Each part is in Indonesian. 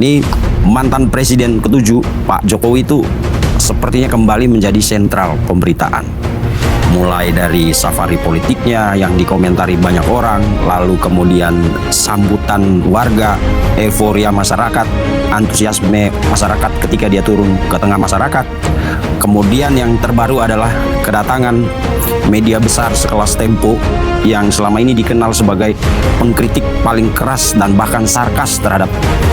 Ini mantan presiden ke-7 Pak Jokowi itu sepertinya kembali menjadi sentral pemberitaan. Mulai dari safari politiknya yang dikomentari banyak orang, lalu kemudian sambutan warga, euforia masyarakat, antusiasme masyarakat ketika dia turun ke tengah masyarakat. Kemudian yang terbaru adalah kedatangan media besar sekelas Tempo yang selama ini dikenal sebagai pengkritik paling keras dan bahkan sarkas terhadap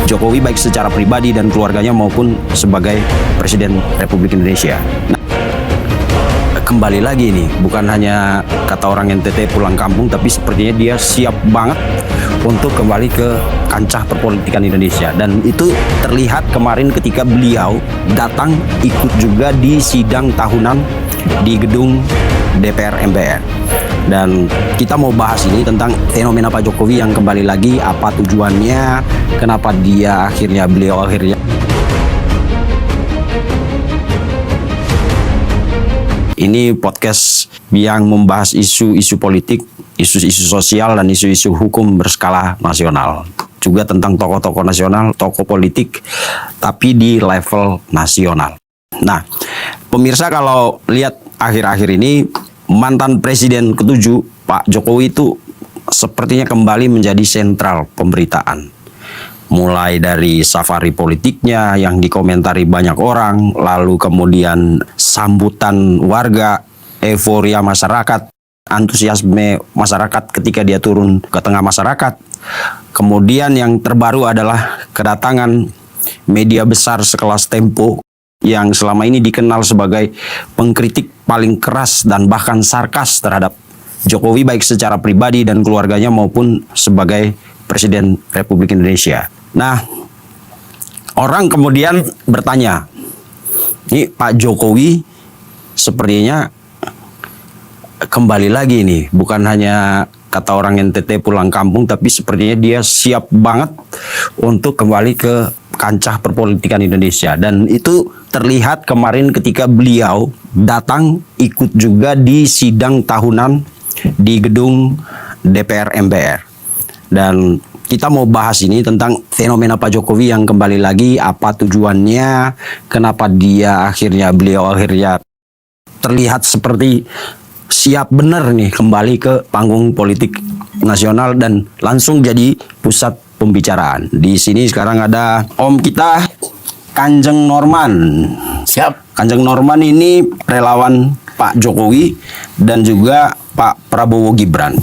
Jokowi baik secara pribadi dan keluarganya maupun sebagai Presiden Republik Indonesia. Nah, kembali lagi nih, bukan hanya kata orang NTT pulang kampung, tapi sepertinya dia siap banget untuk kembali ke kancah perpolitikan Indonesia. Dan itu terlihat kemarin ketika beliau datang ikut juga di sidang tahunan di gedung DPR MPR. Dan kita mau bahas ini tentang fenomena Pak Jokowi yang kembali lagi, apa tujuannya, kenapa beliau akhirnya ini podcast yang membahas isu-isu politik, isu-isu sosial, dan isu-isu hukum berskala nasional. Juga tentang tokoh-tokoh nasional, tokoh politik, tapi di level nasional. Nah, pemirsa kalau lihat akhir-akhir ini, mantan presiden ke-7 Pak Jokowi itu sepertinya kembali menjadi sentral pemberitaan. Mulai dari safari politiknya yang dikomentari banyak orang, lalu kemudian sambutan warga, euforia masyarakat, antusiasme masyarakat ketika dia turun ke tengah masyarakat. Kemudian yang terbaru adalah kedatangan media besar sekelas Tempo yang selama ini dikenal sebagai pengkritik paling keras dan bahkan sarkas terhadap Jokowi baik secara pribadi dan keluarganya maupun sebagai Presiden Republik Indonesia. Nah, orang kemudian bertanya, ini Pak Jokowi sepertinya kembali lagi nih, bukan hanya kata orang NTT pulang kampung, tapi sepertinya dia siap banget untuk kembali ke kancah perpolitikan Indonesia. Dan itu terlihat kemarin ketika beliau datang ikut juga di sidang tahunan di gedung DPR MPR. Dan kita mau bahas ini tentang fenomena Pak Jokowi yang kembali lagi, apa tujuannya, kenapa beliau akhirnya terlihat seperti siap benar nih kembali ke panggung politik nasional dan langsung jadi pusat pembicaraan. Di sini sekarang ada Om kita, Kanjeng Norman. Siap. Kanjeng Norman ini relawan Pak Jokowi dan juga Pak Prabowo Gibran.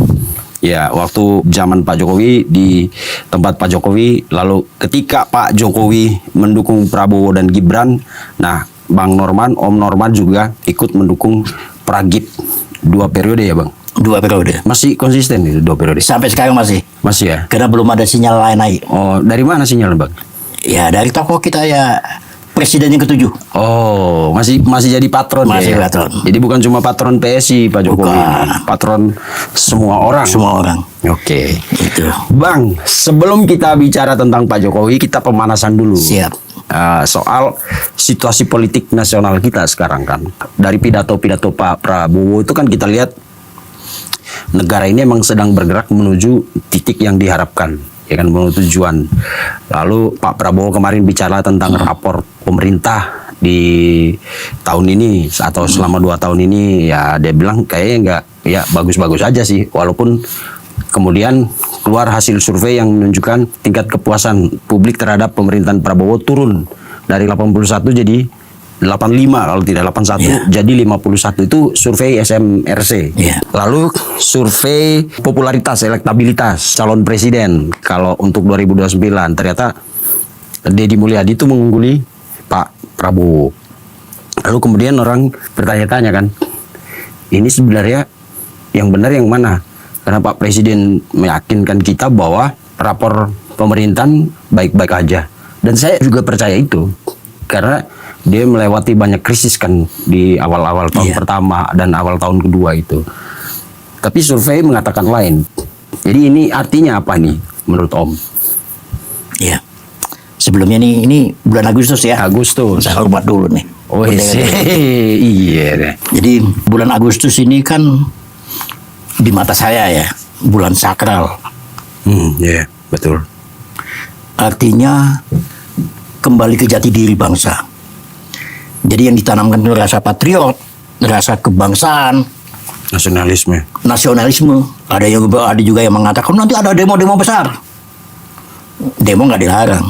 Ya, waktu zaman Pak Jokowi di tempat Pak Jokowi, lalu ketika Pak Jokowi mendukung Prabowo dan Gibran, nah Bang Norman, Om Norman juga ikut mendukung Pragib 2 periode ya Bang? 2 periode. Masih konsisten itu 2 periode? Sampai sekarang masih. Masih ya? Karena belum ada sinyal lain. Oh, dari mana sinyal Bang? Ya dari tokoh kita ya, Presiden yang ke-7. Oh, masih jadi patron masih ya? patron. Jadi bukan cuma patron PSI Pak Jokowi, patron semua orang. Semua orang. Oke. Itu. Bang, sebelum kita bicara tentang Pak Jokowi, kita pemanasan dulu. Siap. Soal situasi politik nasional kita sekarang kan. Dari pidato-pidato Pak Prabowo itu kan kita lihat negara ini emang sedang bergerak menuju titik yang diharapkan, ya kan, menuju tujuan. Lalu Pak Prabowo kemarin bicara tentang rapor pemerintah di tahun ini atau selama 2 tahun ini, ya dia bilang kayaknya nggak, ya bagus-bagus aja sih, walaupun kemudian keluar hasil survei yang menunjukkan tingkat kepuasan publik terhadap pemerintahan Prabowo turun dari 81 jadi 85 kalau tidak 81, yeah. Jadi 51 itu survei SMRC. Yeah. Lalu survei popularitas, elektabilitas calon presiden kalau untuk 2029 ternyata Deddy Mulyadi itu mengungguli Pak Prabowo. Lalu kemudian orang bertanya-tanya kan, ini sebenarnya yang benar yang mana? Karena Pak Presiden meyakinkan kita bahwa rapor pemerintahan baik-baik aja. Dan saya juga percaya itu. Karena dia melewati banyak krisis kan di awal-awal tahun pertama dan awal tahun kedua itu. Tapi survei mengatakan lain. Jadi ini artinya apa nih menurut Om? Iya. Sebelumnya ini bulan Agustus ya. Agustus. Saya hormat dulu nih. Oh iya. Jadi bulan Agustus ini kan di mata saya ya bulan sakral. Iya, betul. Artinya kembali ke jati diri bangsa. Jadi yang ditanamkan itu rasa patriot, rasa kebangsaan, nasionalisme. Ada juga yang mengatakan nanti ada demo-demo besar. Demo nggak dilarang.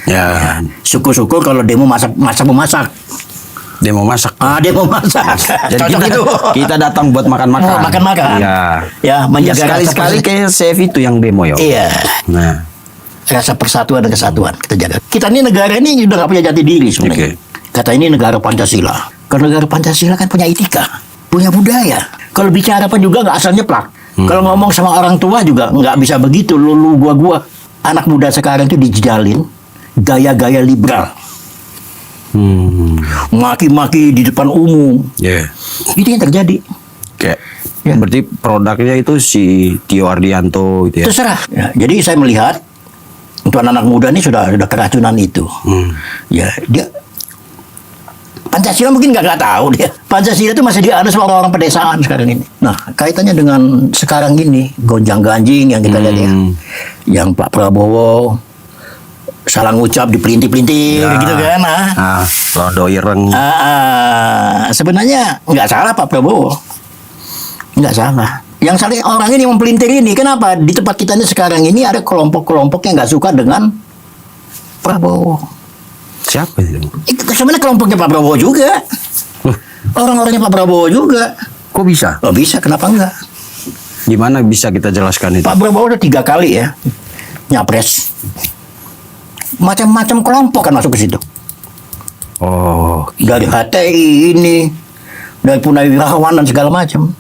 Ya, Syukur-syukur kalau demo memasak. demo masak. Demo masak. Jadi Cocok kita, itu. kita datang buat makan-makan. Oh, makan-makan. Iya. Ya, menjaga rasa Sekali-sekali kayak chef itu yang demo ya. Iya. Nah, Rasa persatuan dan kesatuan kita jaga. Kita ini negara ini udah nggak punya jati diri sebenarnya. Kata ini negara Pancasila. Kalau negara Pancasila kan punya etika, punya budaya. Kalau bicara apa juga nggak asal nyeplak. Kalau ngomong sama orang tua juga nggak bisa begitu. Lu gua. Anak muda sekarang itu dijalin gaya-gaya liberal. Maki-maki di depan umum. ya. Itu yang terjadi. Kayak Ya. berarti produknya itu si Tio Ardianto gitu ya. Terserah. Ya, jadi saya melihat untuk anak muda ini sudah keracunan itu. Ya, dia Pancasila mungkin nggak tahu dia. Pancasila itu masih dianut sama orang-orang pedesaan sekarang ini. Nah, kaitannya dengan sekarang ini gonjang-ganjing yang kita lihat ya, yang Pak Prabowo salah ngucap dipelintir-pelintir Ya. gitu kan. Londo ireng. Sebenarnya nggak salah Pak Prabowo, nggak salah. Yang salah orang ini yang mempelintir ini. Kenapa di tempat kita ini sekarang ini ada kelompok-kelompok yang nggak suka dengan Prabowo. Siapa itu? Itu sebenarnya kelompoknya Pak Prabowo juga. Orang-orangnya Pak Prabowo juga. Kok bisa? Oh bisa, kenapa enggak? Gimana bisa kita jelaskan itu? Pak Prabowo udah 3 kali ya nyapres. Macam-macam kelompok kan masuk ke situ. Oh, Dari HTI ini, dari Purnawirawan dan segala macam.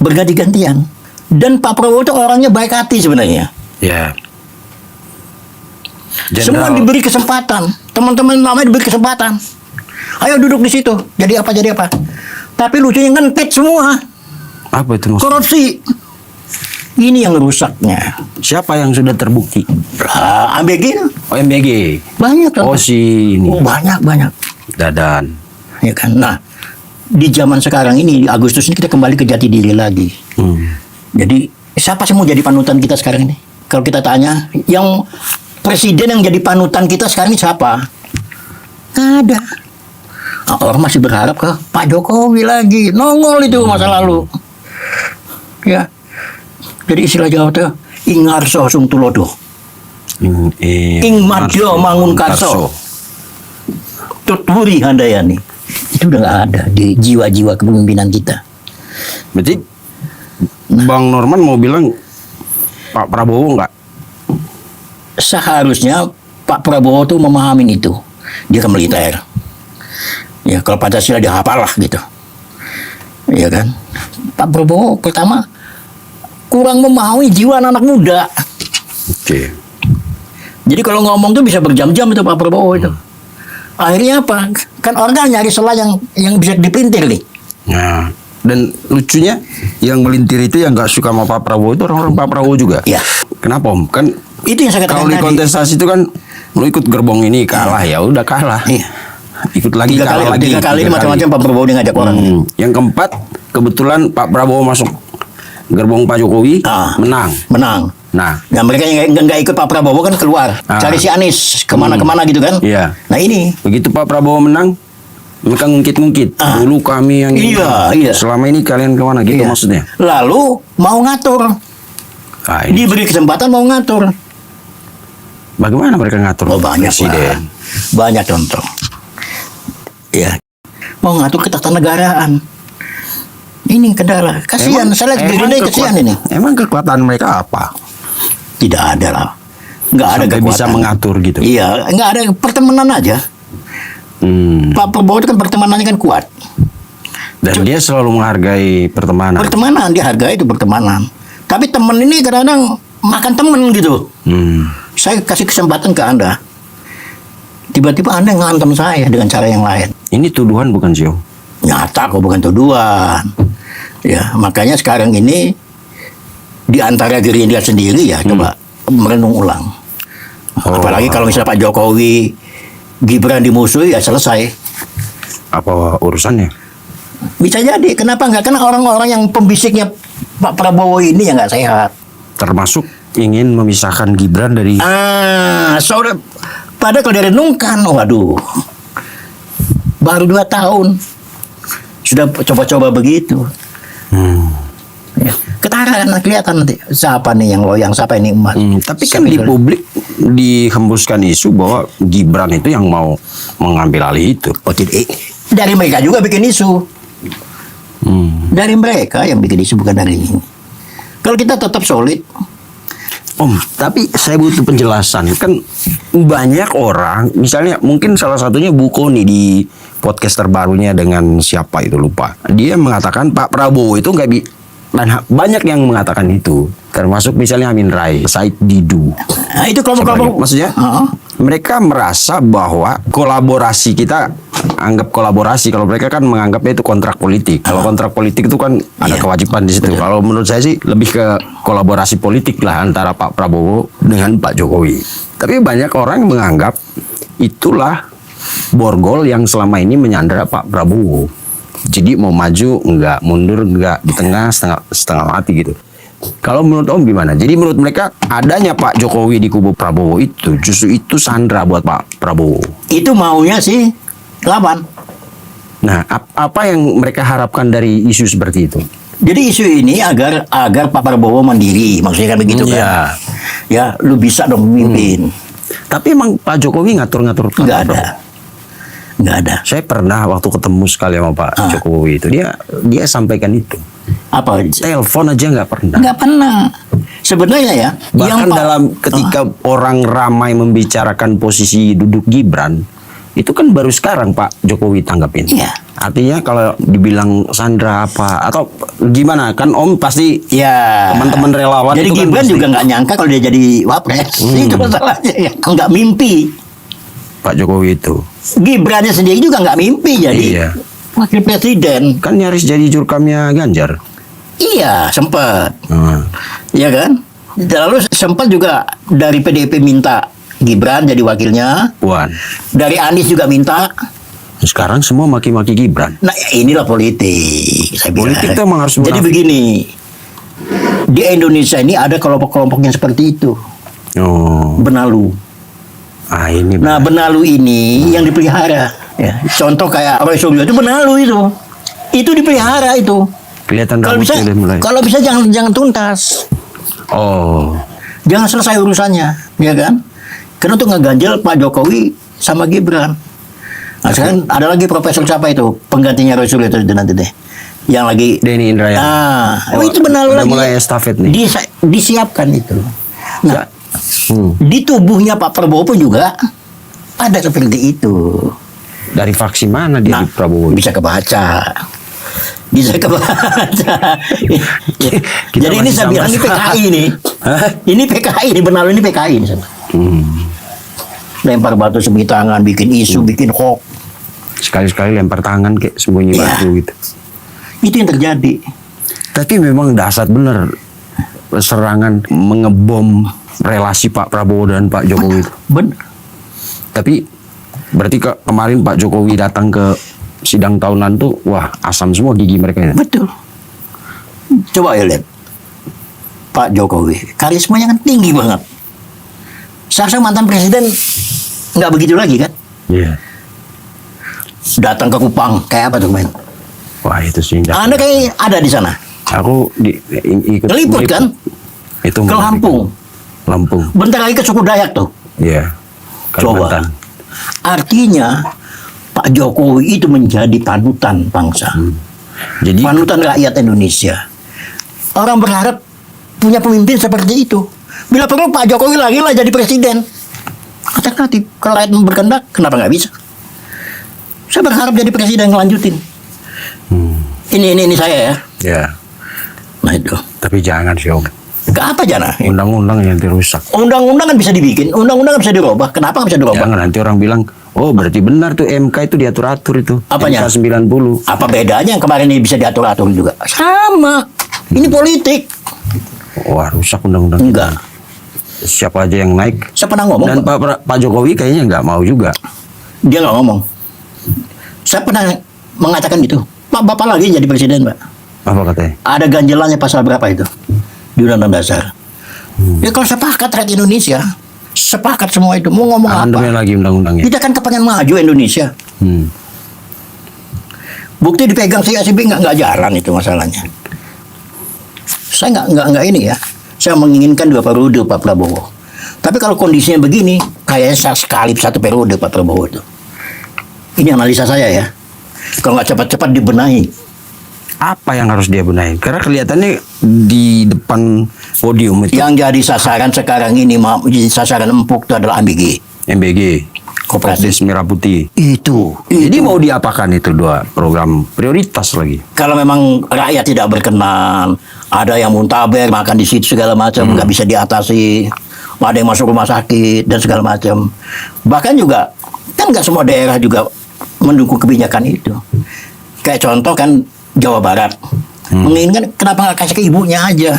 Berganti-gantian. Dan Pak Prabowo itu orangnya baik hati sebenarnya. ya. Semua diberi kesempatan. Teman-teman lama diberi kesempatan. Ayo duduk di situ. Jadi apa. Tapi lucunya ngentit semua. Apa itu maksudnya? Korupsi. Ini yang rusaknya. Siapa yang sudah terbukti? ABG. Oh, MBG. Banyak kan? Oh, si ini. Banyak. Dadan. Ya kan? Nah, di zaman sekarang ini, di Agustus ini kita kembali ke jati diri lagi. Jadi, siapa sih mau jadi panutan kita sekarang ini? Kalau kita tanya, yang presiden yang jadi panutan kita sekarang ini siapa? Nggak ada. Nah, orang masih berharap ke Pak Jokowi lagi. Nongol itu masa lalu. Ya. Jadi istilah Jawa itu, Ingarso sung tulodo. Ing madyo mangun karso. Tuturi handayani. Itu udah nggak ada di jiwa-jiwa kepemimpinan kita. Berarti Bang Norman mau bilang Pak Prabowo nggak? Seharusnya Pak Prabowo tuh memahami itu. Dia kan militer. Ya kalau Pancasila dia hafal lah gitu. Ya kan. Pak Prabowo pertama kurang memahami jiwa anak muda. Oke. Jadi kalau ngomong tuh bisa berjam-jam itu Pak Prabowo itu. Akhirnya apa? Kan orang nyari celah yang bisa dipelintir nih. Nah, dan lucunya yang melintir itu yang nggak suka sama Pak Prabowo itu orang-orang Pak Prabowo juga. Iya. Kenapa Om? Kan Itu yang saya kalau katakan di tadi. kontestasi itu kan lu ikut gerbong ini kalah ya udah kalah. Iya. Ikut lagi kalah lagi. 3 kali ini macam-macam Pak Prabowo dia ngajak orang. Yang keempat kebetulan Pak Prabowo masuk gerbong Pak Jokowi menang. Menang. Nah, Nah mereka yang nggak ikut Pak Prabowo kan keluar. Cari si Anies kemana-kemana gitu kan. Iya. Nah ini. begitu Pak Prabowo menang mereka ngungkit-ngungkit. Dulu kami yang ini. Iya. Selama ini kalian kemana gitu Iya. maksudnya. Lalu mau ngatur. Nah, ini Diberi kesempatan mau ngatur. bagaimana mereka ngatur Oh banyak presiden? lah. Banyak contoh. Ya. Mau ngatur ketatanegaraan. Ini kendala. Kasihan. Saya lihat Gerindra kasihan ini. Emang kekuatan mereka apa? Tidak ada lah. Nggak ada Sampai kekuatan. bisa mengatur gitu. Iya. Nggak ada pertemanan aja. Pak Prabowo itu kan pertemanannya kan kuat. Dan dia selalu menghargai pertemanan. Pertemanan dia hargai itu pertemanan. Tapi temen ini kadang-kadang makan temen gitu. Saya kasih kesempatan ke Anda. Tiba-tiba Anda ngantem saya dengan cara yang lain. Ini tuduhan bukan sih Om? Nyata kok bukan tuduhan. Ya, makanya sekarang ini di antara Gerindra sendiri ya coba merenung ulang. Apalagi kalau misalnya Pak Jokowi Gibran dimusuhi ya selesai. Apa urusannya? Bisa jadi. Kenapa enggak? Karena orang-orang yang pembisiknya Pak Prabowo ini yang nggak sehat. Termasuk ingin memisahkan Gibran dari Padahal kalau direnungkan, waduh, baru 2 tahun sudah coba-coba begitu. Ya, ketara kan kelihatan nanti siapa nih yang loyang, siapa ini emas. Tapi kan di publik dihembuskan isu bahwa Gibran itu yang mau mengambil alih itu. Oh, tidak. Dari mereka juga bikin isu. Dari mereka yang bikin isu, bukan dari ini. Kalau kita tetap solid. Om, tapi saya butuh penjelasan. Kan banyak orang, misalnya mungkin salah satunya Bu Koni di podcast terbarunya dengan siapa itu lupa. Dia mengatakan Pak Prabowo itu nggak dan banyak yang mengatakan itu. Termasuk misalnya Amin Rais, Said Didu. Nah, itu kelompok-kelompok. Maksudnya, mereka merasa bahwa kolaborasi kita anggap kolaborasi. Kalau mereka kan menganggapnya itu kontrak politik. Kalau kontrak politik itu kan ada kewajiban di situ. Kalau menurut saya sih lebih ke kolaborasi politik lah antara Pak Prabowo dengan Pak Jokowi. Tapi banyak orang menganggap itulah borgol yang selama ini menyandera Pak Prabowo. Jadi mau maju enggak, mundur enggak, di tengah setengah mati gitu. Kalau menurut Om gimana? Jadi menurut mereka adanya Pak Jokowi di kubu Prabowo itu justru itu sandra buat Pak Prabowo. Itu maunya sih lawan. Nah, apa yang mereka harapkan dari isu seperti itu? Jadi isu ini agar Pak Prabowo mandiri, maksudnya kan begitu kan? Iya. Ya, lu bisa dong memimpin. Tapi emang Pak Jokowi ngatur-ngatur Pak Nggak Prabowo? ada. Nggak ada. Saya pernah waktu ketemu sekali sama Pak Jokowi itu dia sampaikan itu. Apa? Telepon aja nggak pernah. Nggak pernah. Sebenarnya ya, Bahkan dalam ketika orang ramai membicarakan posisi duduk Gibran, itu kan baru sekarang Pak Jokowi tanggapin. Iya. Artinya kalau dibilang sandra apa atau gimana kan Om pasti ya teman-teman relawan jadi itu kan Gibran pasti. juga nggak nyangka kalau dia jadi wapres. Itu masalahnya ya. Nggak mimpi. Pak Jokowi itu. Gibrannya sendiri juga nggak mimpi jadi Iya. wakil presiden. Kan nyaris jadi jurkamnya Ganjar. Iya, sempat. Hmm. Iya kan? Lalu sempat juga dari PDIP minta Gibran jadi wakilnya. Puan. Dari Anies juga minta. Sekarang semua maki-maki Gibran. Nah, inilah politik. Saya bilang. Politik itu emang harus Jadi munafik. begini. Di Indonesia ini ada kelompok-kelompok yang seperti itu. Oh. Benalu. Ini. Nah, benalu ini yang dipelihara. Ya. Contoh kayak Roy Suryo itu benalu itu. Itu dipelihara itu. Kelihatan Kalau bisa, rambutnya udah mulai. kalau bisa jangan tuntas. Oh. Jangan selesai urusannya, ya kan? Karena untuk ngeganjel Pak Jokowi sama Gibran. Nah, sekarang ada lagi profesor siapa itu? Penggantinya Roy Suryo itu nanti deh. Yang lagi Denny Indrayana. itu benalu udah lagi. mulai estafet nih. Disiapkan itu. Nah, Hmm. di tubuhnya Pak Prabowo pun juga ada seperti itu. Dari faksi mana dia Nah, di Prabowo? bisa kebaca. Bisa kebaca. Kita Jadi ini masih saya bilang ini sama-sama. PKI nih. Ini PKI, ini benalu ini PKI nih. Lempar batu sembunyi tangan, bikin isu, bikin hoax. Sekali-sekali lempar tangan kayak sembunyi Iya. batu gitu. Itu yang terjadi. Tapi memang dahsyat bener serangan mengebom relasi Pak Prabowo dan Pak Jokowi itu. Benar. Tapi berarti kemarin Pak Jokowi datang ke sidang tahunan tuh, wah asam semua gigi mereka ya. Betul. Coba ya lihat. Pak Jokowi, karismanya kan tinggi banget. Seharusnya mantan presiden nggak begitu lagi kan? Iya. Datang ke Kupang, kayak apa tuh men? Wah itu sih. Anda kayak ada di sana. Aku ikut Ngeliput kan? Itu Ke Lampung. Lampung. Bentar lagi ke suku Dayak tuh. Iya. Coba. Kalimantan. Artinya Pak Jokowi itu menjadi panutan bangsa. Jadi Panutan rakyat Indonesia. Orang berharap punya pemimpin seperti itu. Bila perlu Pak Jokowi lagi lah jadi presiden. Alternatif. Kalau rakyat berkehendak, kenapa nggak bisa? Saya berharap jadi presiden ngelanjutin. Ini saya ya. ya, Nah itu. tapi jangan sih Om. Ke apa jana? Undang-undang yang dirusak. Undang-undang kan bisa dibikin. Undang-undang kan bisa dirubah. Kenapa nggak bisa dirubah? Jangan nanti orang bilang, oh berarti benar tuh MK itu diatur-atur itu. Apanya? MK 90. Apa bedanya yang kemarin ini bisa diatur-atur juga? Sama. Ini politik. Wah rusak undang-undang. Enggak. Siapa aja yang naik. Saya pernah ngomong. Dan Pak Jokowi kayaknya nggak mau juga. Dia nggak ngomong. Saya pernah mengatakan gitu. Pak, Bapak lagi jadi presiden, Pak. Apa katanya? Ada ganjelannya pasal berapa itu? Di Undang-Undang Dasar. Ya kalau sepakat rakyat Indonesia, sepakat semua itu. Mau ngomong apa? Amandemen lagi undang-undangnya. Kita kan kepengen maju Indonesia. Bukti dipegang si ACB nggak jalan itu masalahnya. Saya nggak ini ya. Saya menginginkan 2 periode Pak Prabowo. Tapi kalau kondisinya begini, kayaknya sekali 1 periode Pak Prabowo itu. Ini analisa saya ya. Kalau nggak cepat-cepat dibenahi. Apa yang harus dia benahi? Karena kelihatannya di depan podium itu Yang jadi sasaran sekarang ini, jadi sasaran empuk itu adalah AMBG. MBG, Koperasi. Kopdes Merah Putih. Itu. Jadi mau diapakan itu 2 program prioritas lagi? Kalau memang rakyat tidak berkenan, ada yang muntaber, makan di situ segala macam, nggak bisa diatasi, ada yang masuk rumah sakit dan segala macam. Bahkan juga kan nggak semua daerah juga mendukung kebijakan itu. Kayak contoh kan Jawa Barat menginginkan kenapa nggak kasih ke ibunya aja?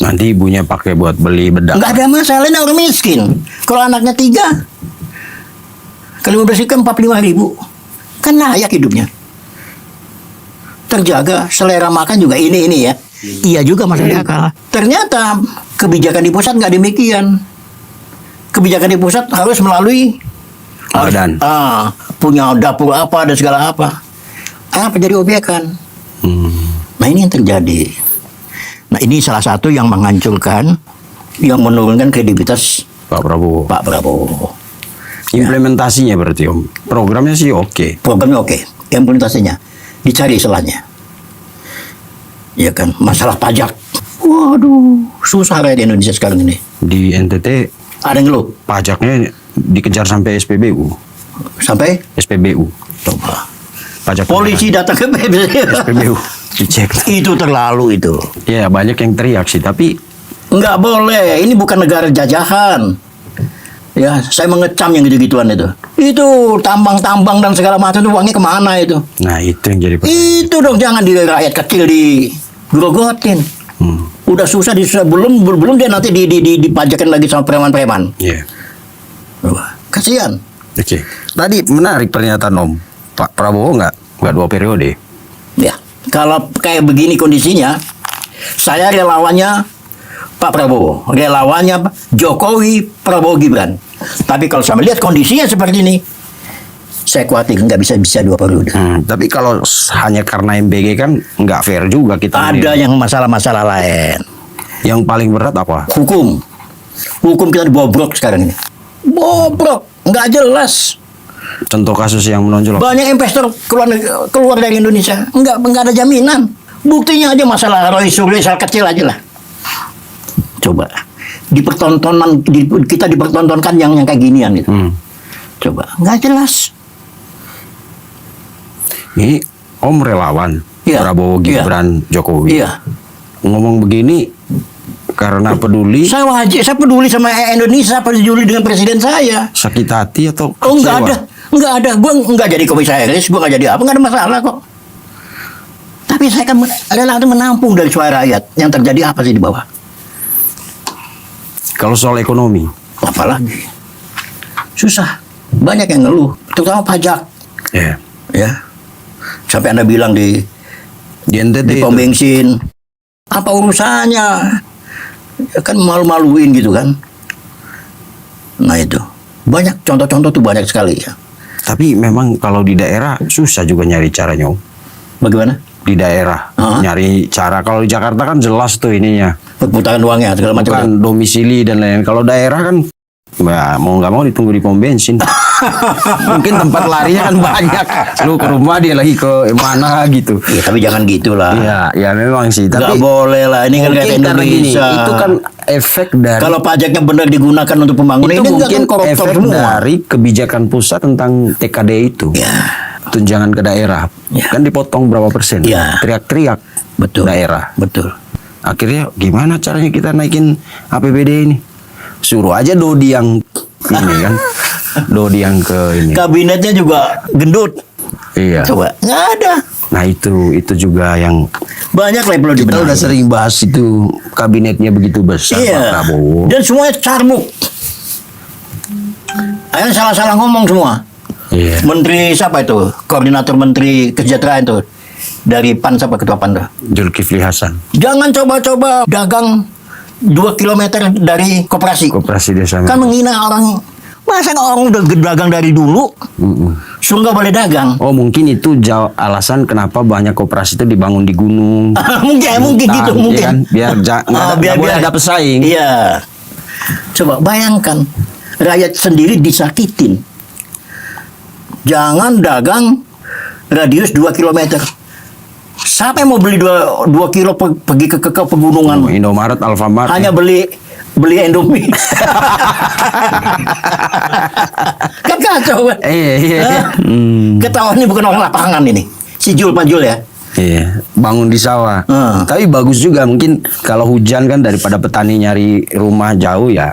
Nanti ibunya pakai buat beli bedak. Nggak ada masalah, ini orang miskin. Kalau anaknya 3, kalau membersihkan 45.000, kan layak hidupnya. Terjaga, selera makan juga ini ya. Iya juga masuk akal. Ternyata kebijakan di pusat nggak demikian. Kebijakan di pusat harus melalui Badan. punya dapur apa dan segala apa. Apa jadi obyekan? Nah ini yang terjadi. Nah ini salah satu yang menghancurkan, yang menurunkan kredibilitas Pak Prabowo. Pak Prabowo. Implementasinya berarti Om. Programnya sih oke. Programnya oke, implementasinya dicari salahnya. Ya kan, masalah pajak. Waduh, susah kayak di Indonesia sekarang ini. Di NTT Ada yang ngeluh pajaknya dikejar sampai SPBU. sampai SPBU. coba. Pajak Polisi datang ke SPBU dicek. Itu terlalu itu. Ya banyak yang teriak sih, tapi Nggak boleh, ini bukan negara jajahan. Ya, saya mengecam yang gitu-gituan itu. Itu tambang-tambang dan segala macam itu uangnya kemana itu? nah itu yang jadi pertanyaan. Itu dong, jangan di rakyat kecil digrogotin. Udah susah, belum dia nanti dipajakin lagi sama preman-preman. Iya. Wah, kasihan. Oke. Tadi menarik pernyataan Om. Pak Prabowo nggak 2 periode. Ya, kalau kayak begini kondisinya, saya relawannya Pak Prabowo, relawannya Jokowi, Prabowo, Gibran. Tapi kalau saya melihat kondisinya seperti ini, saya khawatir nggak bisa 2 periode. Tapi kalau hanya karena MBG kan nggak fair juga kita. Ada yang masalah-masalah lain. Yang paling berat apa? Hukum kita dibobrok sekarang ini. Bobrok, nggak jelas. Contoh kasus yang menonjol. Banyak investor keluar dari Indonesia, nggak ada jaminan. Buktinya aja masalah Roy Suryo kecil aja lah. Coba kita dipertontonkan yang kayak ginian itu. Coba nggak jelas. Ini Om relawan Iya. Prabowo, Gibran, Jokowi. Iya. Ngomong begini karena peduli, Saya peduli sama Indonesia, peduli dengan presiden saya. sakit hati atau Oh kecewa? nggak ada. Gue nggak jadi komisaris, gue nggak jadi apa, nggak ada masalah kok. Tapi saya kan rela menampung dari suara rakyat. Yang terjadi apa sih di bawah? Kalau soal ekonomi, Apalagi susah, banyak yang ngeluh, terutama pajak. ya Ya, sampai Anda bilang di NTT pom itu. bensin, apa urusannya? Ya kan malu-maluin gitu kan. Nah itu banyak contoh-contoh tuh banyak sekali ya. Tapi memang kalau di daerah susah juga nyari caranya Om. Bagaimana? Di daerah nyari cara. Kalau di Jakarta kan jelas tuh ininya, Perputaran uangnya segala macam. bukan domisili dan lain-lain. Kalau daerah kan ya, mau nggak mau ditunggu di pom bensin. Mungkin tempat larinya kan banyak. Lu ke rumah dia lagi ke mana gitu. Ya, tapi jangan gitulah. Ya memang sih. Nggak Tapi boleh lah. Ini kan mungkin kayak karena gini, Indonesia. itu kan efek dari Kalau pajaknya benar digunakan untuk pembangunan, itu ini mungkin kan koruptor efek semua. dari kebijakan pusat tentang TKD itu. Ya, Tunjangan ke daerah. Ya. Kan dipotong berapa persen. Ya. Teriak-teriak betul. daerah. Betul. Akhirnya gimana caranya kita naikin APBD ini? Suruh aja Dodi yang ini kan. Dodi yang ke ini. Kabinetnya juga gendut. Iya. Coba, nggak ada. Nah itu juga yang Banyak lah yang perlu kita dibenahi. udah sering bahas itu, kabinetnya begitu besar Pak Iya. Prabowo. Dan semuanya carmuk. Akhirnya salah-salah ngomong semua. Iya. Menteri siapa itu? Koordinator Menteri Kesejahteraan itu. Dari PAN siapa ketua PAN tuh? Zulkifli Hasan. Jangan coba-coba dagang 2 kilometer dari koperasi. Koperasi desa. Kan menghina orang. Masa orang udah dagang dari dulu, so nggak boleh dagang? Oh, mungkin itu alasan kenapa banyak koperasi itu dibangun di gunung. mungkin gitu, Iya mungkin. kan? Biar nggak boleh ada pesaing. Iya. Coba bayangkan, rakyat sendiri disakitin. Jangan dagang radius 2 kilometer. Siapa yang mau beli 2 kilo pergi ke pegunungan? Indomaret, Alfamart. Hanya beli Indomie. Kan kacau kan? Iya. Ketahuan ini bukan orang lapangan ini. Si Jul Panjul ya. Iya, bangun di sawah. Tapi bagus juga, mungkin kalau hujan kan daripada petani nyari rumah jauh ya.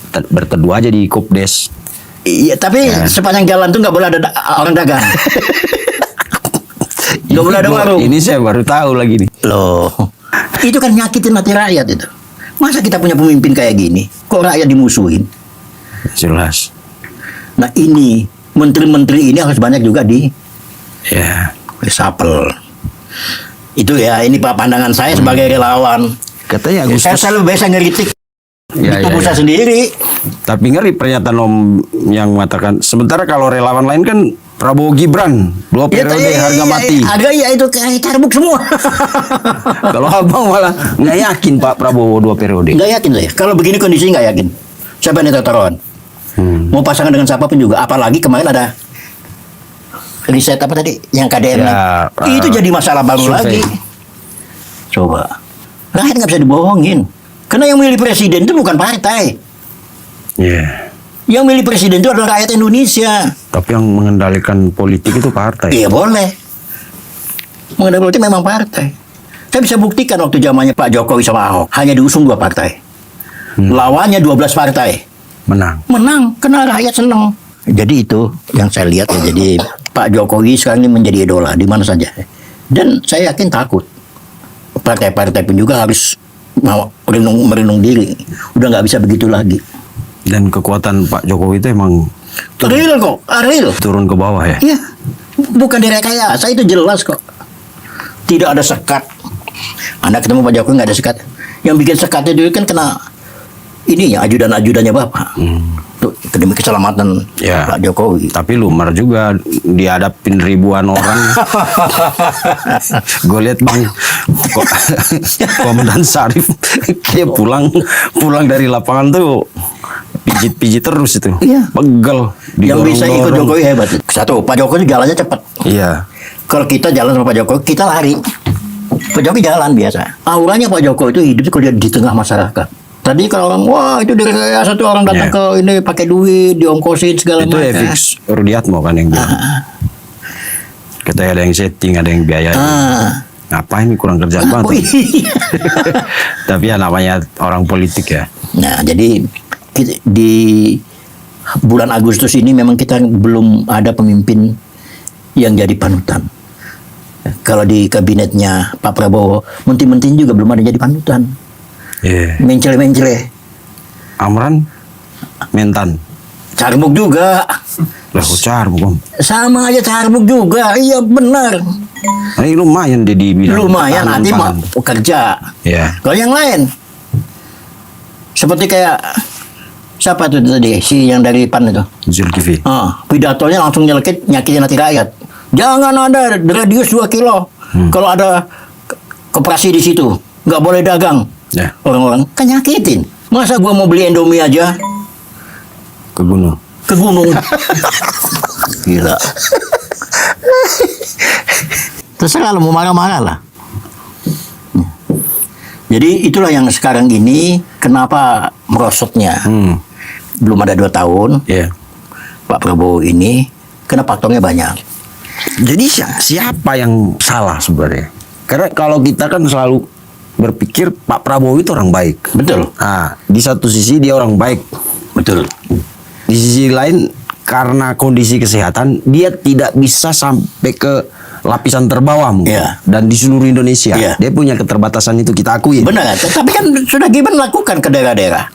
Berteduh aja di Kupdes. Iya, tapi sepanjang jalan tuh nggak boleh ada orang dagang. Nggak boleh ada warung. Ini saya baru tahu lagi nih. Loh, itu kan nyakitin hati rakyat itu. Masa kita punya pemimpin kayak gini, kok rakyat dimusuhin? Jelas. Nah ini, menteri-menteri ini harus banyak juga di resapel. Itu ya, ini pandangan saya sebagai relawan. Katanya Saya selalu biasa ngeritik di tubuh saya sendiri. Tapi ngeri pernyataan Om yang mengatakan, sementara kalau relawan lain kan Prabowo Gibran 2 periode harga mati. Harga ya itu kayak carbuk semua. Kalau abang malah nggak yakin Pak Prabowo 2 periode. Nggak yakin saya. Kalau begini kondisi nggak yakin. Siapa yang taruhan? Mau pasangan dengan siapapun juga. Apalagi kemarin ada riset apa tadi? Yang KDN. Itu jadi masalah baru lagi. Coba. Rakyat nggak bisa dibohongin. Karena yang milih presiden itu bukan partai. Yang milih presiden itu adalah rakyat Indonesia. Tapi yang mengendalikan politik itu partai. Iya boleh. Mengendalikan politik memang partai. Saya bisa buktikan waktu zamannya Pak Jokowi sama Ahok. Hanya diusung 2 partai. Lawannya 12 partai. Menang. Karena rakyat senang. Jadi itu yang saya lihat ya. Jadi Pak Jokowi sekarang ini menjadi idola di mana saja. Dan saya yakin takut. Partai-partai pun juga harus mau merenung diri. Udah nggak bisa begitu lagi. Dan kekuatan Pak Jokowi itu emang real kok, real. Turun ke bawah ya? Iya, bukan direkayasa, itu jelas kok. Tidak ada sekat. Anda ketemu Pak Jokowi nggak ada sekat. Yang bikin sekatnya dulu kan kena ini ya, ajudan-ajudannya Bapak. Demi keselamatan Pak Jokowi. Tapi lumar juga dihadapin ribuan orang. Gue lihat Bang Komandan Sarif kayak pulang dari lapangan tuh pijit terus itu. Iya. Pegel. Yang bisa ikut Jokowi hebat. Satu, Pak Jokowi jalannya cepat. Iya. Kalau kita jalan sama Pak Jokowi, kita lari. Pak Jokowi jalan biasa. Auranya Pak Jokowi itu hidup kalau dia di tengah masyarakat. Tadi kalau orang, wah itu direkayasa satu orang datang ke ini pakai duit, diongkosin segala macam. Itu Fix Rudiatmo kan yang bilang. Kita ada yang setting, ada yang biaya. Ngapain kurang kerjaan banget. Tapi ya namanya orang politik ya. Nah jadi di bulan Agustus ini memang kita belum ada pemimpin yang jadi panutan. Kalau di kabinetnya Pak Prabowo, menteri-menteri juga belum ada jadi panutan. Mencele-mencele. Amran Mentan. Carbuk juga. Lah kok carbuk Om? Sama aja carbuk juga. Iya benar. Ini lumayan dia di bidang. Lumayan nanti mau kerja. Kalau yang lain seperti kayak siapa tuh tadi si yang dari PAN itu? Zulkifli. Pidatonya langsung nyakitin hati rakyat. Jangan ada radius 2 kilo. Kalau ada koperasi di situ, nggak boleh dagang. Orang-orang kan nyakitin. Masa gua mau beli Indomie aja ke gunung. Gila. Terserah lo mau marah-marah lah. Jadi itulah yang sekarang ini kenapa merosotnya. Belum ada 2 tahun. Pak Prabowo ini kena paktongnya banyak. Jadi siapa yang salah sebenarnya? Karena kalau kita kan selalu berpikir Pak Prabowo itu orang baik. Betul. Nah, di satu sisi dia orang baik. Betul. Di sisi lain karena kondisi kesehatan dia tidak bisa sampai ke lapisan terbawah dan di seluruh Indonesia. Dia punya keterbatasan itu kita akui. Benar. Tapi kan sudah Gibran lakukan ke daerah-daerah.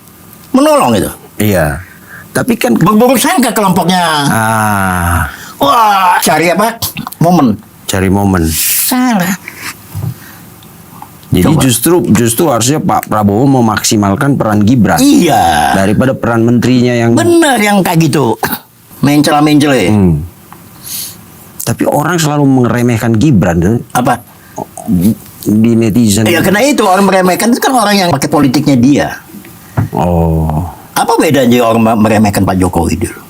Menolong itu. Iya. Tapi kan berburuk sangka kelompoknya. Wah, cari apa? Momen. Cari momen. Salah. Jadi Coba. justru harusnya Pak Prabowo memaksimalkan peran Gibran Iya. daripada peran menterinya yang Benar yang kayak gitu. Mencela-mencela. Tapi orang selalu meremehkan Gibran tuh Apa? di netizen. Ya karena itu orang meremehkan itu kan orang yang pakai politiknya dia. Oh, Apa bedanya orang meremehkan Pak Jokowi dulu?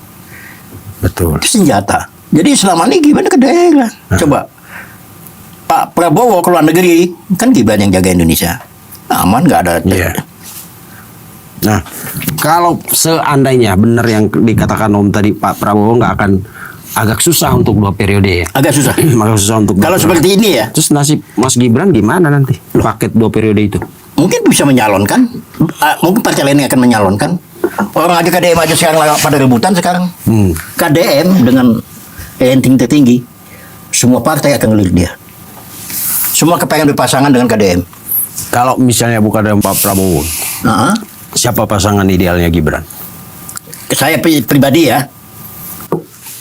betul. Itu senjata. Jadi selama ini gimana ke daerah? Coba Pak Prabowo ke luar negeri kan Gibran yang jaga Indonesia. Aman nggak ada. Iya. Nah, kalau seandainya benar yang dikatakan Om tadi, Pak Prabowo nggak akan agak susah untuk 2 periode ya. Agak susah. Agak susah untuk Kalau 2 periode. seperti ini ya, Terus nasib Mas Gibran gimana nanti? Paket 2 periode itu. mungkin bisa menyalonkan. Mungkin partai lain yang akan menyalonkan. Orang aja KDM aja sekarang pada rebutan sekarang. KDM dengan ranking tertinggi, semua partai akan ngelirik dia. Semua kepengen berpasangan dengan KDM. Kalau misalnya bukan dengan Pak Prabowo, Nah, siapa pasangan idealnya Gibran? saya pribadi ya,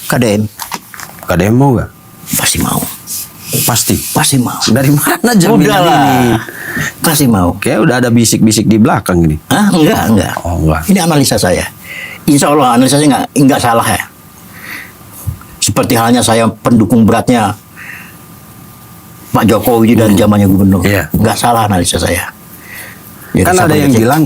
KDM KDM mau nggak? pasti mau. Pasti mau. Dari mana jaminan Udahlah. ini? Pasti mau. Kayak udah ada bisik-bisik di belakang ini. Hah? Enggak. Oh, enggak. Ini analisa saya. Insya Allah analisa saya enggak salah ya. Seperti halnya saya pendukung beratnya Pak Jokowi dari zamannya gubernur. Iya. Enggak salah analisa saya. Jadi Kan ada sampai yang kecil. bilang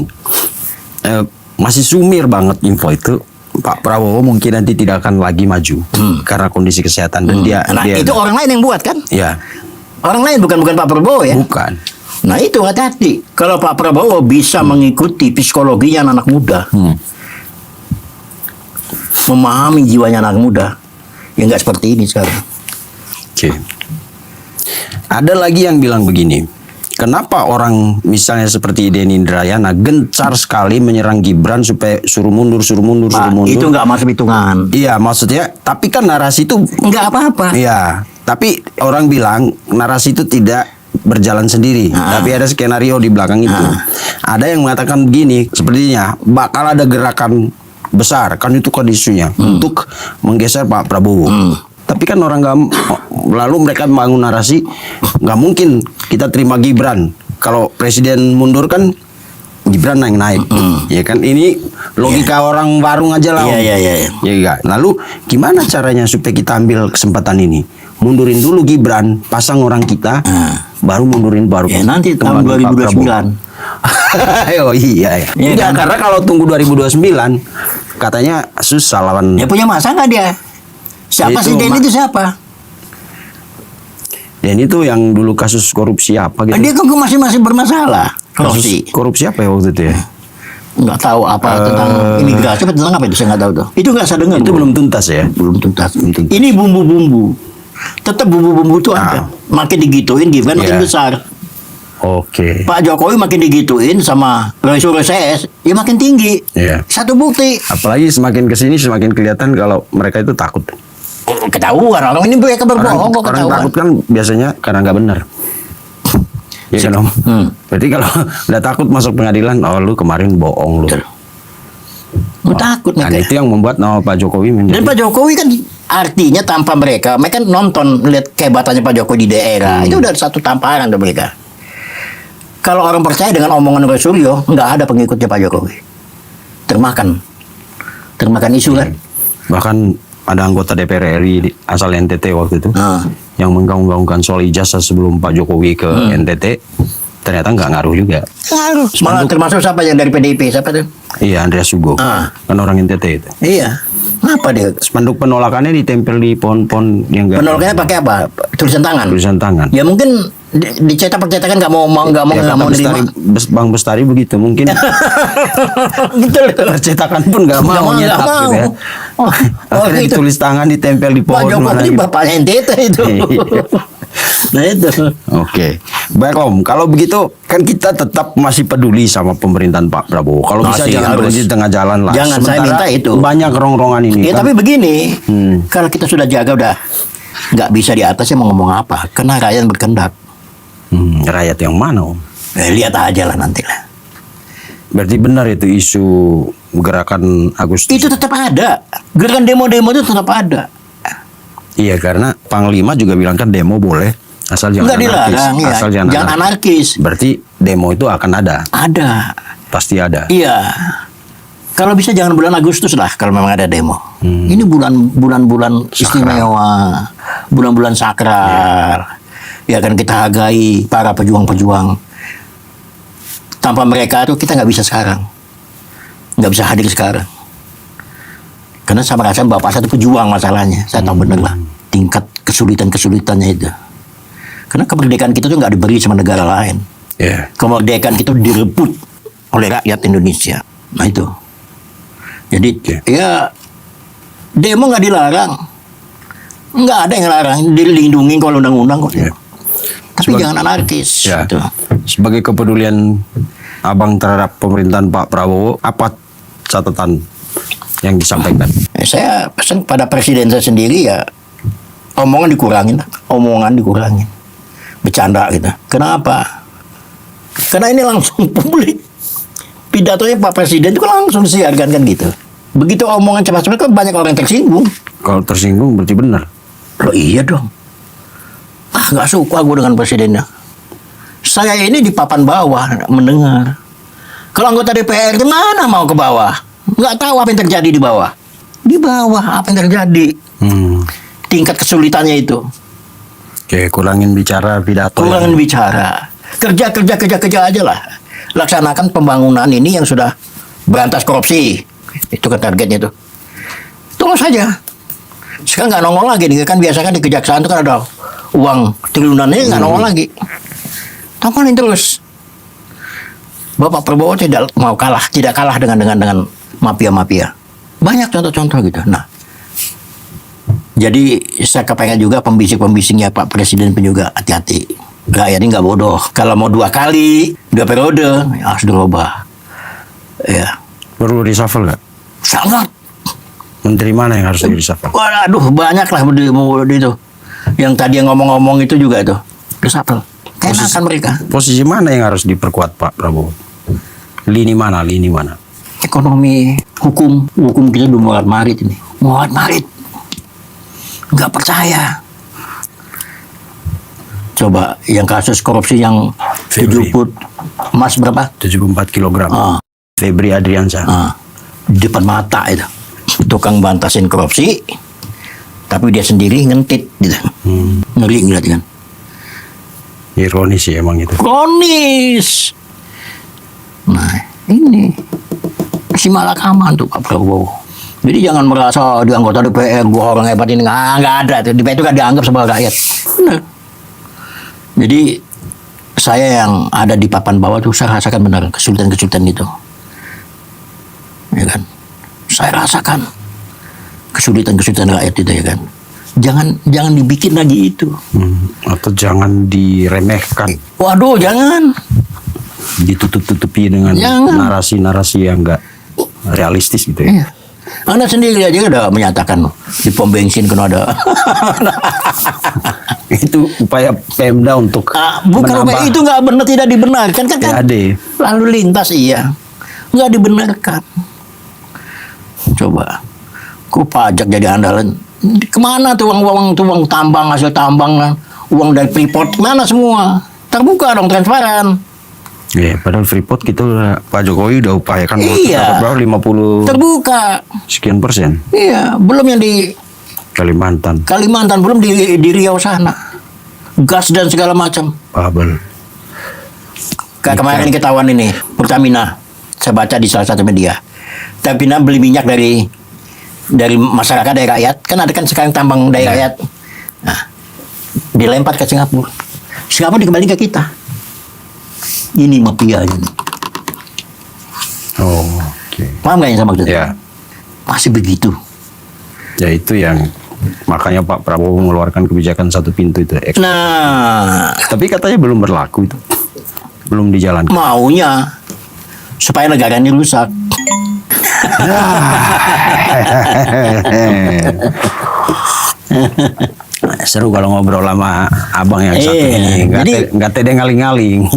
masih sumir banget info itu. Pak Prabowo mungkin nanti tidak akan lagi maju karena kondisi kesehatan dan dia. Nah, dia itu orang lain yang buat kan? Ya, Orang lain bukan Pak Prabowo ya. bukan. Nah itu hati-hati. Kalau Pak Prabowo bisa mengikuti psikologinya anak muda, memahami jiwanya anak muda, ya nggak seperti ini sekarang. Oke. Ada lagi yang bilang begini. Kenapa orang misalnya seperti Denny Indrayana gencar sekali menyerang Gibran supaya suruh mundur. Pak, itu nggak masuk hitungan. Iya, maksudnya, tapi kan narasi itu Nggak apa-apa. iya, tapi orang bilang narasi itu tidak berjalan sendiri, tapi ada skenario di belakang itu. Ada yang mengatakan begini, sepertinya bakal ada gerakan besar, kan itu kan isunya untuk menggeser Pak Prabowo. Tapi kan orang nggak, lalu mereka membangun narasi, nggak mungkin kita terima Gibran. Kalau presiden mundur kan Gibran naik. Ya kan ini logika orang warung aja lah. Om. Iya. Ya enggak. Lalu gimana caranya supaya kita ambil kesempatan ini? Mundurin dulu Gibran, pasang orang kita, baru mundurin baru. Ya nanti tahun kembali Pak 2029. Oh iya. Iya Enggak, kan? karena kalau tunggu 2029 katanya susah lawan. Ya punya masa nggak dia? Siapa Itu, sih Denny itu siapa? Dan itu yang dulu kasus korupsi apa gitu. Dia kan masih bermasalah. Kasus korupsi apa ya waktu itu ya? Nggak tahu apa tentang imigrasi, apa tentang apa itu saya nggak tahu tuh. Itu nggak saya dengar. Itu belum tuntas ya? belum tuntas. Belum tuntas. Ini bumbu-bumbu. Tetap bumbu-bumbu itu ada. Makin digituin Gibran makin Iya. besar. Oke. Pak Jokowi makin digituin sama Reses, ya makin tinggi. Iya. Satu bukti. Apalagi semakin kesini semakin kelihatan kalau mereka itu takut. Ketahuan orang ini mereka berbohong kok Orang ketahuan. takut kan biasanya karena nggak benar. Iya kan Om? Berarti kalau udah takut masuk pengadilan, oh lu kemarin bohong lu. Betul. Takut Kan mereka. itu yang membuat nama Pak Jokowi Dan menjadi. Pak Jokowi kan artinya tanpa mereka nonton lihat kehebatannya Pak Jokowi di daerah. Itu udah satu tamparan tuh mereka. Kalau orang percaya dengan omongan Roy Suryo, nggak ada pengikutnya Pak Jokowi. Termakan isu kan. Bahkan ada anggota DPR RI asal NTT waktu itu Nah, yang menggaung-gaungkan soal ijazah sebelum Pak Jokowi ke NTT, ternyata nggak ngaruh juga. ngaruh. Malah termasuk siapa yang dari PDIP, siapa tuh? Iya, Andreas Hugo, Ah. kan orang NTT itu. Iya. Apa dia? Spanduk penolakannya ditempel di pohon-pohon yang nggak Penolakannya pakai apa? Tulisan tangan. tulisan tangan. Ya mungkin dicetak percetakan nggak mau Ya, kata nerima. Bestari, Bang Bestari begitu mungkin Betul. percetakan pun nggak mau Nggak nyetak mau. gitu ya. Oh, Akhirnya itu. ditulis tangan ditempel di Pak pohon mana Jokowi gitu. bapaknya NTT itu. Iya. Nah itu. Oke, baik Om. Kalau begitu kan kita tetap masih peduli sama pemerintahan Pak Prabowo. Kalau bisa Masih jangan harus. berhenti di tengah jalan lah. Jangan, saya minta itu. Banyak rongrongan ini. Ya kan? tapi begini, kalau kita sudah jaga udah nggak bisa di atasnya mau ngomong apa, karena rakyat berkendak. Rakyat yang mana Om? Lihat aja lah nanti lah. Berarti benar itu isu gerakan Agustus. Itu tetap ada, gerakan demo-demo itu tetap ada. Iya, karena Panglima juga bilang kan demo boleh Asal jangan Nggak anarkis. dilarang, ya. Asal Jangan anarkis. Berarti demo itu akan ada. Ada. Pasti ada. Iya. Kalau bisa jangan bulan Agustus lah kalau memang ada demo. Ini bulan-bulan istimewa, bulan-bulan sakral. Ya kan kita hargai para pejuang-pejuang. Tanpa mereka tuh kita nggak bisa sekarang, nggak bisa hadir sekarang. Karena saya merasa bapak saya itu pejuang masalahnya. Saya tahu bener lah tingkat kesulitan-kesulitannya itu. Karena kemerdekaan kita tuh nggak diberi sama negara lain. Ya. Kemerdekaan kita direbut oleh rakyat Indonesia. Nah itu. Jadi ya demo nggak dilarang, nggak ada yang larang, dilindungi kalau undang-undang kok. Ya. Tapi jangan anarkis. Ya. Gitu. Sebagai kepedulian Abang terhadap pemerintahan Pak Prabowo, apa catatan yang disampaikan? Saya pesan pada presiden saya sendiri ya, omongan dikurangin, bercanda gitu. Kenapa? Karena ini langsung publik. Pidatonya Pak Presiden itu kan langsung disiarkan kan gitu. Begitu omongan cepat-cepat kan banyak orang yang tersinggung. Kalau tersinggung berarti benar. Loh iya dong. Nggak suka gue dengan presidennya. Saya ini di papan bawah mendengar. Kalau anggota DPR itu mana mau ke bawah? Nggak tahu apa yang terjadi di bawah. Di bawah apa yang terjadi? Tingkat kesulitannya itu. Oke, kurangin bicara pidato. Kurangin bicara. Kerja aja lah. Laksanakan pembangunan ini yang sudah berantas korupsi. Itu kan targetnya tuh. Tunggu saja. Sekarang nggak nongol lagi nih. Kan biasa kan di kejaksaan itu kan ada uang triliunannya nggak nongol lagi. Tongolin terus. Bapak Prabowo tidak kalah dengan mafia-mafia. Banyak contoh-contoh gitu. Nah, jadi saya kepengen juga pembisik-pembisiknya Pak Presiden pun juga hati-hati. Rakyat ini nggak bodoh. Kalau mau 2 periode, ya harus dirubah. Ya. Perlu reshuffle nggak? Sangat. Menteri mana yang harus di reshuffle? Waduh, banyak lah itu. Yang tadi yang ngomong-ngomong itu juga tuh. Reshuffle. Kenakan mereka. Posisi mana yang harus diperkuat Pak Prabowo? Lini mana? Ekonomi, hukum kita udah muat marit ini. Muat marit. Nggak percaya. Coba yang kasus korupsi yang Febri. 70 emas berapa? 74 kilogram. Febri Adriansyah. Di depan mata itu. Tukang bantasin korupsi, tapi dia sendiri ngentit gitu. Ngeri ngeliat kan. Ironis sih emang itu. Kronis. Nah, ini si malakaman tuh Pak Prabowo. Jadi jangan merasa di anggota DPR gua orang hebat ini nggak ada tuh. DPR itu kan dianggap sebagai rakyat. Benar. Jadi saya yang ada di papan bawah tuh saya rasakan benar kesulitan-kesulitan itu. Ya kan? Saya rasakan kesulitan-kesulitan rakyat itu ya kan. Jangan dibikin lagi itu. Atau jangan diremehkan. Waduh, jangan. Ditutup-tutupi dengan narasi-narasi yang enggak realistis gitu ya. Iya. Anda sendiri aja udah menyatakan di pom bensin kan ada. Itu upaya Pemda untuk Bukan menambah itu nggak benar, tidak dibenarkan kan? PAD. Lalu lintas iya, nggak dibenarkan. Coba, kok pajak jadi andalan? Kemana tuh uang tambang, hasil tambang, uang dari Freeport, mana semua? Terbuka dong, transparan. Ya, padahal Freeport gitu Pak Jokowi udah upayakan Iya. dapat berapa 50 Terbuka. sekian persen. Iya, belum yang di Kalimantan. Belum di Riau sana. Gas dan segala macam. Kabel. Kayak kemarin ketahuan ini, Pertamina. Saya baca di salah satu media. Pertamina beli minyak dari masyarakat, dari rakyat. Kan ada kan sekarang tambang dari rakyat. Nah, dilempar ke Singapura. Singapura dikembalikan ke kita. Ini mafia ini. Oh, oke. Paham nggak yang saya maksudnya? Ya. Masih begitu. Ya itu yang makanya Pak Prabowo mengeluarkan kebijakan 1 pintu itu. Nah, Tapi katanya belum berlaku itu. Belum dijalankan. maunya supaya negara ini rusak. Seru kalau ngobrol sama abang yang satu Iya, ini. Nggak tede ngaling-ngaling.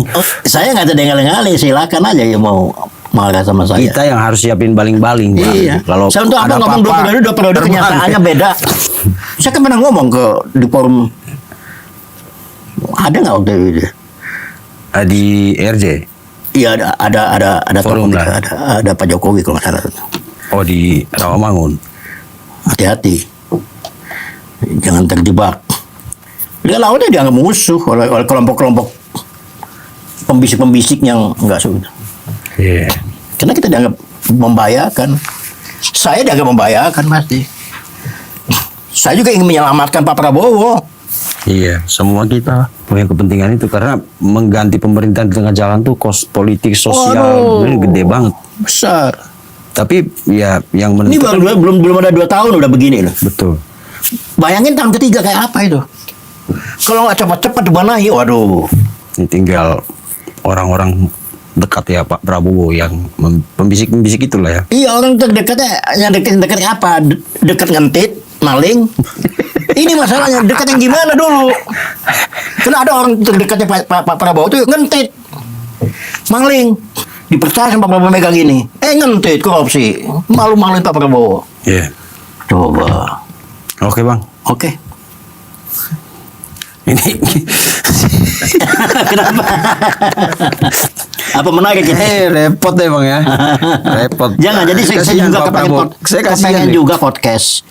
Saya nggak ada dengar-dengar, silakan aja ya mau marah sama saya. Kita yang harus siapin baling-baling. Bang. Iya. Kalau Saya untuk apa ngomong dua periode kenyataannya beda. Saya kan pernah ngomong di forum Ada nggak waktu itu? Di RJ. Iya ada Forum tokoh lah. kita, ada Pak Jokowi kalau nggak salah. Oh, di Rawamangun. Hati-hati, jangan terjebak. Dia lawannya dianggap musuh oleh kelompok-kelompok pembisik-pembisik yang nggak suka. Iya. Karena kita dianggap membahayakan. Saya dianggap membahayakan pasti. Saya juga ingin menyelamatkan Pak Prabowo. Iya, semua kita punya kepentingan itu karena mengganti pemerintahan di tengah jalan tuh kos politik sosial Waduh. ini gede banget. Besar. Tapi ya yang Ini menentukan belum ada 2 tahun udah begini loh. betul. Bayangin tahun ketiga kayak apa itu? Kalau nggak cepat-cepat dibenahi, waduh. Ini tinggal orang-orang dekat ya Pak Prabowo yang pembisik-pembisik itulah ya. Iya, orang terdekatnya yang dekat apa? Dekat ngentit, maling. Ini masalahnya dekat yang gimana dulu? Karena ada orang terdekatnya Pak Prabowo itu ngentit, maling. Dipercaya sama Pak Prabowo megang ini. Ngentit, korupsi. Malu-maluin Pak Prabowo. Iya. Coba. Oke, Bang. Oke. Ini Kenapa? Apa menarik ini? repot deh Bang ya. Repot. Jangan, jadi saya Kasihan juga Pak Prabowo. Saya kasihan kepengen nih. juga podcast.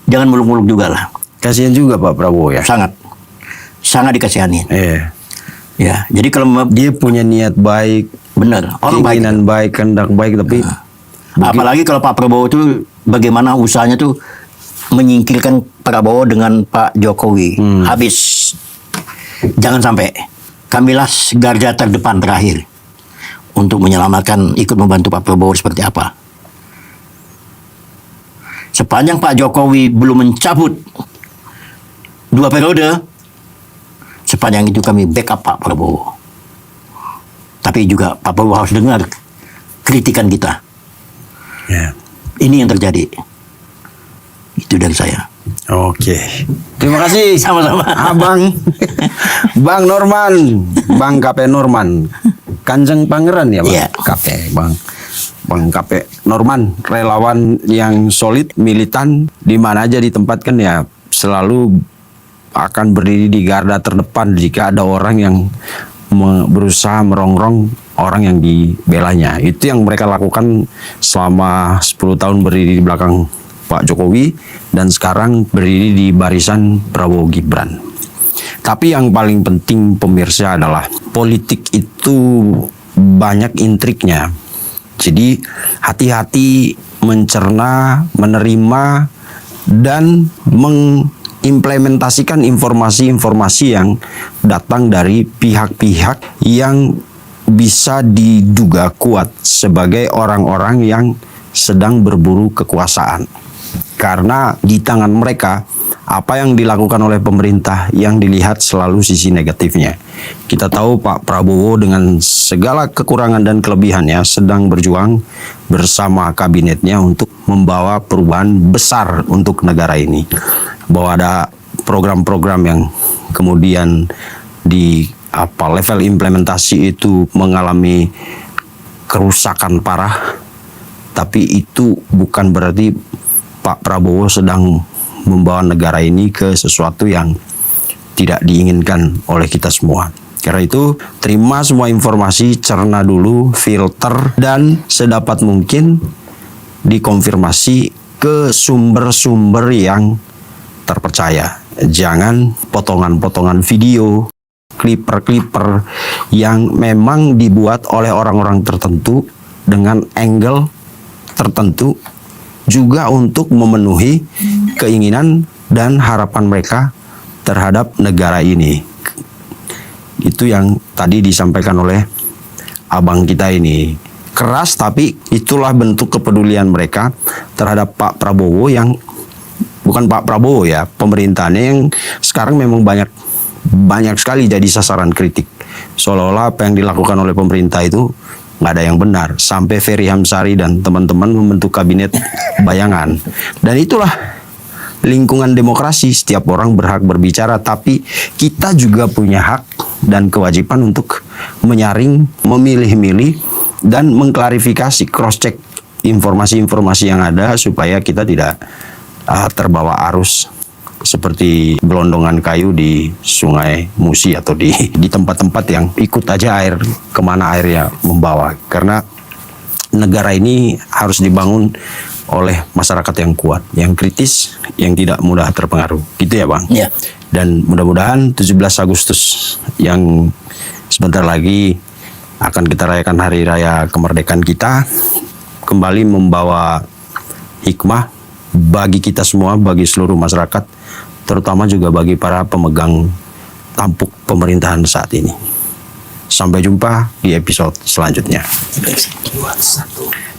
Jangan muluk-muluk juga lah. Kasihan juga Pak Prabowo ya. Sangat. Sangat dikasihanin. Iya. Ya, jadi kalau Dia punya niat baik, benar, orang baik. keinginan baik, kehendak baik, tapi Apalagi kalau Pak Prabowo itu bagaimana usahanya tuh menyingkirkan Prabowo dengan Pak Jokowi. Habis. Jangan sampai. Kamilah garda terdepan terakhir untuk menyelamatkan, ikut membantu Pak Prabowo seperti apa. Sepanjang Pak Jokowi belum mencabut 2 periode, sepanjang itu kami backup Pak Prabowo. Tapi juga Pak Prabowo harus dengar kritikan kita. ya. Ini yang terjadi. Itu dari saya. Oke. Terima kasih. Sama-sama. Abang Bang Norman, Bang KP Norman. Kanjeng Pangeran ya Bang. Iya. KP Bang KP Norman, relawan yang solid, militan, di mana aja ditempatkan ya selalu akan berdiri di garda terdepan jika ada orang yang berusaha merongrong orang yang dibelanya. Itu yang mereka lakukan selama 10 tahun berdiri di belakang Pak Jokowi dan sekarang berdiri di barisan Prabowo Gibran. Tapi yang paling penting pemirsa adalah politik itu banyak intriknya. Jadi hati-hati mencerna, menerima dan mengimplementasikan informasi-informasi yang datang dari pihak-pihak yang bisa diduga kuat sebagai orang-orang yang sedang berburu kekuasaan. Karena di tangan mereka, apa yang dilakukan oleh pemerintah yang dilihat selalu sisi negatifnya. Kita tahu Pak Prabowo dengan segala kekurangan dan kelebihannya sedang berjuang bersama kabinetnya untuk membawa perubahan besar untuk negara ini. Bahwa ada program-program yang kemudian di level implementasi itu mengalami kerusakan parah, tapi itu bukan berarti Pak Prabowo sedang membawa negara ini ke sesuatu yang tidak diinginkan oleh kita semua. Karena itu, terima semua informasi, cerna dulu, filter, dan sedapat mungkin dikonfirmasi ke sumber-sumber yang terpercaya. Jangan potongan-potongan video, clipper-clipper yang memang dibuat oleh orang-orang tertentu dengan angle tertentu juga untuk memenuhi keinginan dan harapan mereka terhadap negara ini. Itu yang tadi disampaikan oleh abang kita ini. Keras, tapi itulah bentuk kepedulian mereka terhadap Pak Prabowo yang bukan Pak Prabowo ya, pemerintahnya yang sekarang memang banyak sekali jadi sasaran kritik. Seolah-olah apa yang dilakukan oleh pemerintah itu nggak ada yang benar. Sampai Ferry Hamsari dan teman-teman membentuk kabinet bayangan. Dan itulah lingkungan demokrasi. Setiap orang berhak berbicara, tapi kita juga punya hak dan kewajiban untuk menyaring, memilih-milih, dan mengklarifikasi, cross-check informasi-informasi yang ada supaya kita tidak terbawa arus seperti gelondongan kayu di Sungai Musi atau di tempat-tempat yang ikut aja air kemana airnya membawa. Karena negara ini harus dibangun oleh masyarakat yang kuat, yang kritis, yang tidak mudah terpengaruh. Gitu ya Bang? Ya. Dan mudah-mudahan 17 Agustus yang sebentar lagi akan kita rayakan Hari Raya Kemerdekaan kita kembali membawa hikmah bagi kita semua, bagi seluruh masyarakat, terutama juga bagi para pemegang tampuk pemerintahan saat ini. Sampai jumpa di episode selanjutnya. 2, 1.